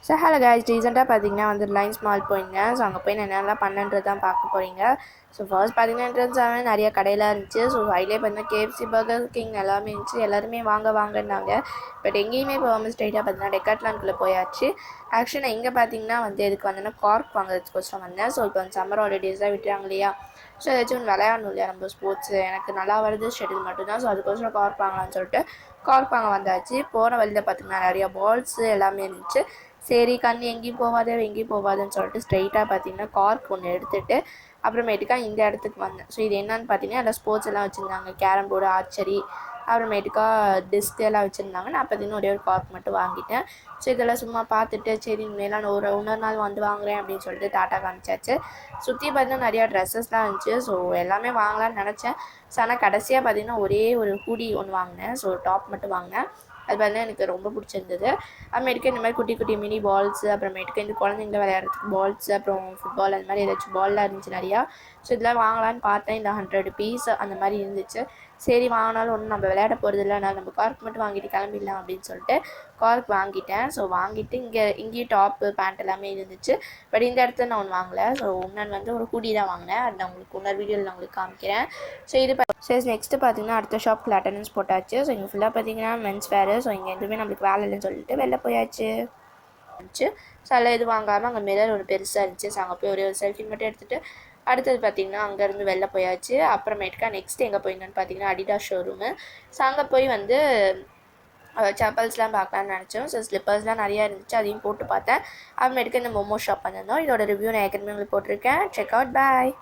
So hello guys, ரீசெண்டாக பார்த்தீங்கன்னா வந்து ரிலையன்ஸ் மால் போயிருந்தேன். ஸோ அங்கே போய் நான் என்னெல்லாம் பண்ணேன்றது தான் பார்க்க போகிறீங்க. ஸோ ஃபர்ஸ்ட் பார்த்தீங்கன்னா நிறைய கடையெல்லாம் இருந்துச்சு. ஸோ அதிலே பார்த்தீங்கன்னா கேஎஃப்சி, பர்கர் கிங் எல்லாமே இருந்துச்சு. எல்லாருமே வாங்க வாங்கினாங்க. பட் எங்கேயுமே போகாமல் ஸ்ட்ரைட்டாக பார்த்தீங்கன்னா டெக்காத்லானுக்குள்ளே போயாச்சு. ஆக்சுவலி நான் இங்கே பார்த்தீங்கன்னா வந்து எதுக்கு வந்தேன்னா கார்க் வாங்குறதுக்கோசரம் வந்தேன். ஸோ இப்போ வந்து சம்மர் ஹாலிடேஸாக விட்டுறாங்க இல்லையா. ஸோ ஏதாச்சும் ஒன்று விளையாடணும் இல்லையா நம்ம ஸ்போர்ட்ஸு. எனக்கு நல்லா வருது ஷெட்டில் மட்டும்தான். ஸோ அதுக்கோசரம் கார்க் வாங்கலாம்னு சொல்லிட்டு கார்க் வாங்க வந்தாச்சு. போகிற வழியில் பார்த்தீங்கன்னா நிறையா பால்ஸு எல்லாமே இருந்துச்சு. சரி கண் எங்கேயும் போகாதுன்னு சொல்லிட்டு ஸ்ட்ரைட்டாக பார்த்தீங்கன்னா கார்க் ஒன்று எடுத்துகிட்டு அப்புறமேட்டுக்கா இந்த இடத்துக்கு வந்தேன். ஸோ இது என்னன்னு பார்த்தீங்கன்னா அதில் ஸ்போர்ட்ஸ் எல்லாம் வச்சுருந்தாங்க. கேரம் போர்டு, ஆர்ச்சரி, அப்புறமேட்டுக்கா டிஸ்க் எல்லாம் வச்சுருந்தாங்க. நான் பார்த்தீங்கன்னா ஒரே ஒரு கார்க் மட்டும் வாங்கிட்டேன். ஸோ இதெல்லாம் சும்மா பார்த்துட்டு சரி இனிமேலாம் நான் இன்னொரு நாள் வந்து வாங்குறேன் அப்படின்னு சொல்லிட்டு டாட்டா காமிச்சாச்சு. சுற்றி பார்த்தீங்கன்னா நிறையா ட்ரெஸ்ஸஸ்லாம் இருந்துச்சு. ஸோ எல்லாமே வாங்கலாம்னு நினச்சேன். ஸோ ஆனால் கடைசியாக பார்த்தீங்கன்னா ஒரே ஒரு ஹூடி ஒன்று வாங்கினேன். ஸோ டாப் மட்டும் வாங்கினேன். அது பார்த்தீங்கன்னா எனக்கு ரொம்ப பிடிச்சிருந்தது. அப்புறமேட்டுக்கு இந்த மாதிரி குட்டி குட்டி மினி பால்ஸு, அப்புறமேட்டுக்கு இந்த குழந்தைங்கள விளையாடுறதுக்கு பால்ஸு, அப்புறம் ஃபுட்பால் அந்த மாதிரி ஏதாச்சும் பால்லாம் இருந்துச்சு நிறையா. ஸோ இதெல்லாம் வாங்கலான்னு பார்த்தேன். இந்த 100 பீஸ் அந்த மாதிரி இருந்துச்சு. சரி வாங்கினாலும் ஒன்றும் நம்ம விளையாட போகிறது இல்லை, நான் நம்ம கார்க் மட்டும் வாங்கிட்டு கிளம்பிடலாம் அப்படின்னு சொல்லிட்டு கார்க் வாங்கிட்டேன். ஸோ வாங்கிட்டு இங்கேயும் டாப்பு பேண்ட் எல்லாமே இருந்துச்சு. பட் இந்த இடத்துல நான் ஒன்று வாங்கலை. ஸோ இன்னொன்று வந்து ஒரு ஹூடி தான் வாங்கினேன். அது நான் உங்களுக்கு இன்னொரு வீடியோவில் நான் உங்களுக்கு காமிக்கிறேன். ஸோ இது சரி நெக்ஸ்ட்டு பார்த்தீங்கன்னா அடுத்த ஷாப்பில் அட்டண்டன்ஸ் போட்டாச்சு. ஸோ இங்கே ஃபுல்லாக பார்த்தீங்கன்னா மென்ஸ் வேறு. ஸோ இங்கே எதுவுமே நம்மளுக்கு வேலை இல்லைன்னு சொல்லிட்டு வெளில போயாச்சு. ஸோ அதில் இது வாங்காமல் அங்கே மிரர் ஒரு பெருசாக இருந்துச்சு. ஸோ அங்கே போய் ஒரே ஒரு செல்ஃபி மட்டும் எடுத்துகிட்டு அடுத்தது பார்த்திங்கன்னா அங்கேருந்து வெளில போயாச்சு. அப்புறமேட்டுக்கா நெக்ஸ்ட் எங்கே போயிருந்தோன்னு பார்த்தீங்கன்னா அடிடாஸ் ஷோரூமு. ஸோ அங்கே போய் வந்து செப்பல்ஸ்லாம் பார்க்கலான்னு நினச்சோம். ஸோ ஸ்லிப்பர்ஸ்லாம் நிறையா இருந்துச்சு, அதையும் போட்டு பார்த்தேன். அப்புறமேட்டுக்கு இந்த மோமோ ஷாப் வந்திருந்தோம். இதோட ரிவ்யூ நான் ஏற்கனவே உங்களுக்கு போட்டிருக்கேன். Check out. பாய்.